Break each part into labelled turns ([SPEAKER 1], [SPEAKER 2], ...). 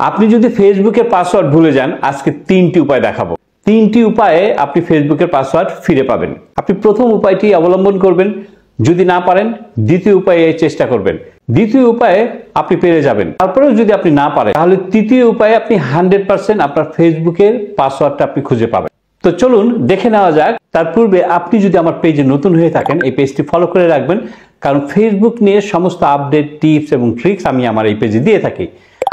[SPEAKER 1] আপনি যদি ফেসবুকের পাসওয়ার্ড ভুলে যান, আজকে 3টি উপায় দেখাবো। 3টি উপায়ে আপনি ফেসবুকের পাসওয়ার্ড ফিরে পাবেন। আপনি প্রথম উপায়টি অবলম্বন করবেন, যদি না পারেন দ্বিতীয় উপায়ে চেষ্টা করবেন। দ্বিতীয় উপায়ে আপনি পেরে যাবেন। তারপরেও যদি আপনি না পারেন, তাহলে তৃতীয় উপায়ে আপনি 100% আপনার ফেসবুকের পাসওয়ার্ডটা আপনি খুঁজে পাবেন। তো চলুন দেখে নেওয়া যাক। তার পূর্বে আপনি যদি আমার পেজে নতুন হয়ে থাকেন, এই পেজটি ফলো করে রাখবেন, কারণ ফেসবুক নিয়ে সমস্ত আপডেট, টিপস এবং ট্রিক্স আমি আমার এই পেজে দিয়ে থাকি।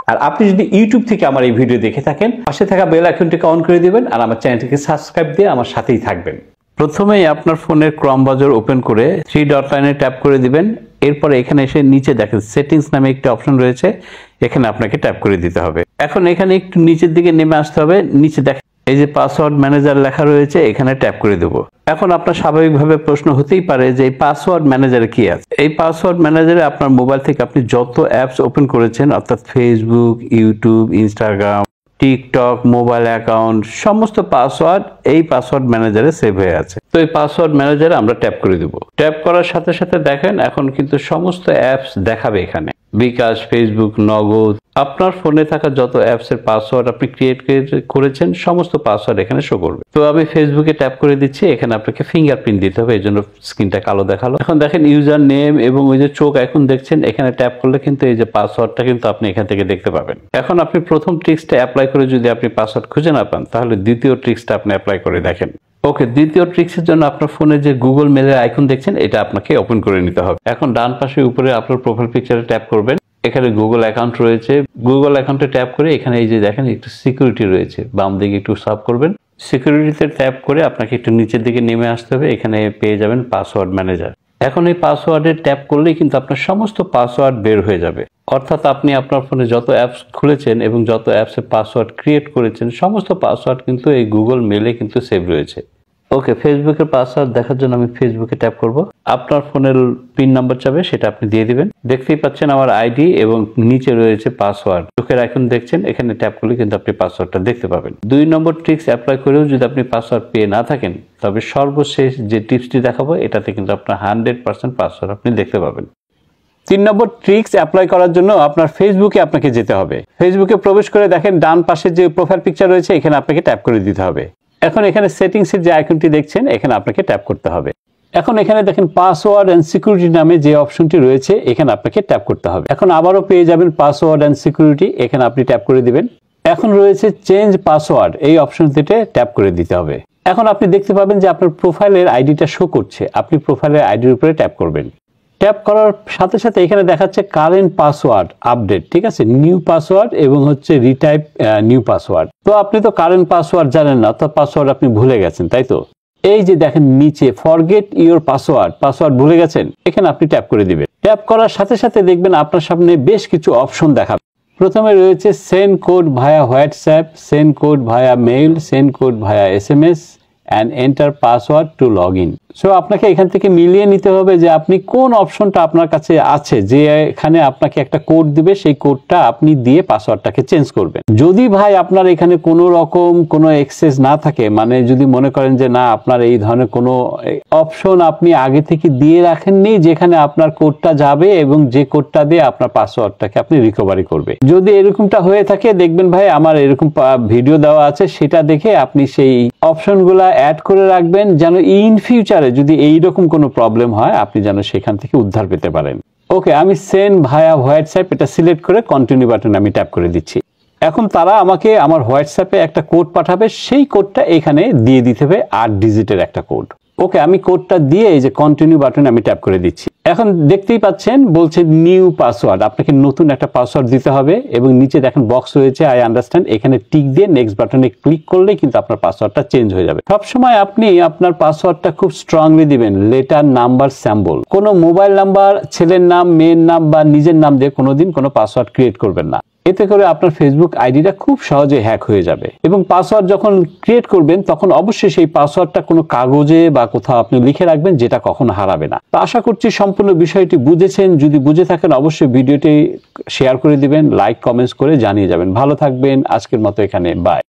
[SPEAKER 1] আর আপনি যদি ইউটিউব থেকে আমার এই ভিডিও দেখে থাকেন, পাশে থাকা বেল আইকনটিকে অন করে দিবেন আর আমার চ্যানেলটিকে সাবস্ক্রাইব দিয়ে আমার সাথেই থাকবেন। প্রথমেই আপনার ফোনের ক্রম ব্রাউজার ওপেন করে 3 ডট লাইনে ট্যাপ করে দিবেন। এরপরে এখানে এসে নিচে দেখেন সেটিংস নামে একটি অপশন রয়েছে, এখানে আপনাকে ট্যাপ করে দিতে হবে। এখন এখানে একটু নিচের দিকে নেমে আসতে হবে। নিচে দেখেন এই যে পাসওয়ার্ড ম্যানেজার লেখা রয়েছে, এখানে ট্যাপ করে দেব। এখন আপনার স্বাভাবিকভাবে প্রশ্ন হতেই পারে যে এই পাসওয়ার্ড ম্যানেজারে কি আছে। এই পাসওয়ার্ড ম্যানেজারে আপনার মোবাইল থেকে আপনি যত অ্যাপস ওপেন করেছেন, অর্থাৎ Facebook, YouTube, Instagram, TikTok, mobile account, সমস্ত পাসওয়ার্ড এই পাসওয়ার্ড ম্যানেজারে সেভ হয়ে আছে। তো এই পাসওয়ার্ড ম্যানেজারে আমরা ট্যাপ করে দেব। ট্যাপ করার সাথে সাথে দেখেন এখন কিন্তু সমস্ত অ্যাপস দেখাবে এখানে। বিকাশ, ফেসবুক, নগদ, আপনার ফোনে থাকা যত অ্যাপস এর পাসওয়ার্ড আপনি ক্রিয়েট করেছেন সমস্ত পাসওয়ার্ড এখানে শো করবে। তো আমি ফেসবুকে ট্যাপ করে দিচ্ছি। এখানে আপনাকে ফিঙ্গারপ্রিন্ট দিতে হবে, এই জন্য স্ক্রিনটা কালো দেখালো। এখন দেখেন ইউজার নেম এবং ওই যে চোখ এখন দেখছেন, এখানে ট্যাপ করলে কিন্তু এই যে পাসওয়ার্ডটা কিন্তু আপনি এখান থেকে দেখতে পাবেন। এখন আপনি প্রথম ট্রিক্সটা অ্যাপ্লাই করে যদি আপনি পাসওয়ার্ড খুঁজে না পান, তাহলে দ্বিতীয় ট্রিক্সটা আপনি অ্যাপ্লাই করে দেখেন। ওকে, দ্বিতীয় ট্রিক্সের জন্য আপনার ফোনে যে গুগল মেলের আইকন দেখছেন, এটা আপনাকে ওপেন করে নিতে হবে। এখন ডান পাশে উপরে আপনার প্রোফাইল পিকচারে ট্যাপ করবেন। এখানে গুগল অ্যাকাউন্ট রয়েছে, গুগল অ্যাকাউন্টে ট্যাপ করে এখানে এই যে দেখেন একটু সিকিউরিটি রয়েছে, বাম দিকে একটু সার্চ করবেন। সিকিউরিটিতে ট্যাপ করে আপনাকে একটু নিচের দিকে নেমে আসতে হবে, এখানে পেয়ে যাবেন পাসওয়ার্ড ম্যানেজার। এখন এই পাসওয়ার্ডে ট্যাপ করলেই কিন্তু আপনার সমস্ত পাসওয়ার্ড বের হয়ে যাবে। অর্থাৎ আপনি আপনার ফোনে যত অ্যাপস খুলেছেন এবং যত অ্যাপসের পাসওয়ার্ড ক্রিয়েট করেছেন সমস্ত পাসওয়ার্ড কিন্তু এই গুগল মেলে কিন্তু সেভ রয়েছে। ওকে, ফেসবুকের পাসওয়ার্ড দেখার জন্য আমি ফেসবুকে ট্যাপ করব। আপনার ফোনের পিন নাম্বার চাবে, সেটা আপনি দিয়ে দিবেন। দেখতেই পাচ্ছেন আমার আইডি এবং নিচে রয়েছে পাসওয়ার্ড। চোখের আইকন দেখছেন, এখানে ট্যাপ করলে কিন্তু আপনি পাসওয়ার্ডটা দেখতে পাবেন। 2 নম্বর ট্রিক্স অ্যাপ্লাই করেও যদি আপনি পাসওয়ার্ড পেয়ে না থাকেন, তবে সর্বশেষ যে টিপসটি দেখাবো এটাতে কিন্তু আপনার 100% পাসওয়ার্ড আপনি দেখতে পাবেন। 3 নম্বর ট্রিক্স অ্যাপ্লাই করার জন্য আপনার ফেসবুকে আপনাকে যেতে হবে। ফেসবুকে প্রবেশ করে দেখেন ডান পাশে যে প্রোফাইল পিকচার রয়েছে, এখানে আপনাকে ট্যাপ করে দিতে হবে। এখন এখানে সেটিংসের যে আইকনটি দেখছেন, এখানে আপনাকে ট্যাপ করতে হবে। এখন এখানে দেখেন পাসওয়ার্ড এন্ড সিকিউরিটি নামে যে অপশনটি রয়েছে, এখানে আপনাকে ট্যাপ করতে হবে। এখন আবারও পেয়ে যাবেন পাসওয়ার্ড এন্ড সিকিউরিটি, এখানে আপনি ট্যাপ করে দিবেন। এখন রয়েছে চেঞ্জ পাসওয়ার্ড, এই অপশনটিতে ট্যাপ করে দিতে হবে। এখন আপনি দেখতে পাবেন যে আপনার প্রোফাইলের আইডিটা শো করছে, আপনি প্রোফাইলের আইডির উপরে ট্যাপ করবেন। ট্যাপ করার সাথে সাথে এখানে দেখাচ্ছে কারেন্ট পাসওয়ার্ড আপডেট, ঠিক আছে, নিউ পাসওয়ার্ড এবং হচ্ছে রিটাইপ নিউ পাসওয়ার্ড। তো আপনি তো কারেন্ট পাসওয়ার্ড জানেন না, তো পাসওয়ার্ড আপনি ভুলে গেছেন, তাই তো? এই যে দেখেন নিচে ফরগেট ইউর পাসওয়ার্ড, পাসওয়ার্ড ভুলে গেছেন, এখানে আপনি ট্যাপ করে দিবেন। ট্যাপ করার সাথে সাথে দেখবেন আপনার সামনে বেশ কিছু অপশন দেখাবে। প্রথমে রয়েছে send code via WhatsApp, send code via mail, send code via SMS and enter password to log in. So আপনাকে এখান থেকে মিলিয়ে নিতে হবে যে আপনি কোন অপশনটা আপনার কাছে আছে, যে এখানে আপনাকে একটা কোড দিবে, সেই কোডটা আপনি দিয়ে পাসওয়ার্ডটাকে চেঞ্জ করবেন। যদি ভাই আপনার এখানে কোনো রকম কোনো অ্যাক্সেস না থাকে, মানে যদি মনে করেন যে না আপনার এই ধরনের কোনো অপশন আপনি আগে থেকে দিয়ে রাখেননি যেখানে আপনার কোডটা যাবে এবং যে কোডটা দিয়ে আপনার পাসওয়ার্ডটাকে আপনি রিকভারি করবে, যদি এরকমটা হয়ে থাকে দেখবেন ভাই আমার এরকম ভিডিও দেওয়া আছে, সেটা দেখে আপনি সেই অপশনগুলা অ্যাড করে রাখবেন, যেন ইন ফিউচারে যদি এইরকম কোনো প্রবলেম হয় আপনি যেন সেখান থেকে উদ্ধার পেতে পারেন। ওকে, আমি সেন্ড ভায়া হোয়াটসঅ্যাপ এটা সিলেক্ট করে কন্টিনিউ বাটনে আমি ট্যাপ করে দিচ্ছি। এখন তারা আমাকে আমার হোয়াটসঅ্যাপে একটা কোড পাঠাবে, সেই কোডটা এখানে দিয়ে দিতে হবে, 8 ডিজিটের একটা কোড। ওকে, আমি কোডটা দিয়ে এই যে কন্টিনিউ বাটনে আমি ট্যাপ করে দিচ্ছি। এখন দেখতেই পাচ্ছেন বলছে নিউ পাসওয়ার্ড, আপনাকে নতুন একটা পাসওয়ার্ড দিতে হবে এবং নিচে দেখেন বক্স রয়েছে আই আন্ডারস্ট্যান্ড, এখানে টিক দিয়ে নেক্সট বাটনে ক্লিক করলেই কিন্তু আপনার পাসওয়ার্ডটা চেঞ্জ হয়ে যাবে। সবসময় আপনি আপনার পাসওয়ার্ডটা খুব স্ট্রংলি দিবেন, লেটার, নাম্বার, সিম্বল। কোনো মোবাইল নাম্বার, ছেলের নাম, মেয়ের নাম বা নিজের নাম দিয়ে কোনোদিন কোনো পাসওয়ার্ড ক্রিয়েট করবেন না। এতে করে আপনার ফেসবুক আইডিটা খুব সহজে হ্যাক হয়ে যাবে। এবং পাসওয়ার্ড যখন ক্রিয়েট করবেন তখন অবশ্যই সেই পাসওয়ার্ডটা কোনো কাগজে বা কোথাও আপনি লিখে রাখবেন, যেটা কখনো হারাবে না। তো আশা করছি সম্পূর্ণ বিষয়টি বুঝেছেন। যদি বুঝে থাকেন অবশ্যই ভিডিওটি শেয়ার করে দিবেন, লাইক কমেন্টস করে জানিয়ে যাবেন। ভালো থাকবেন, আজকের মতো এখানে বাই।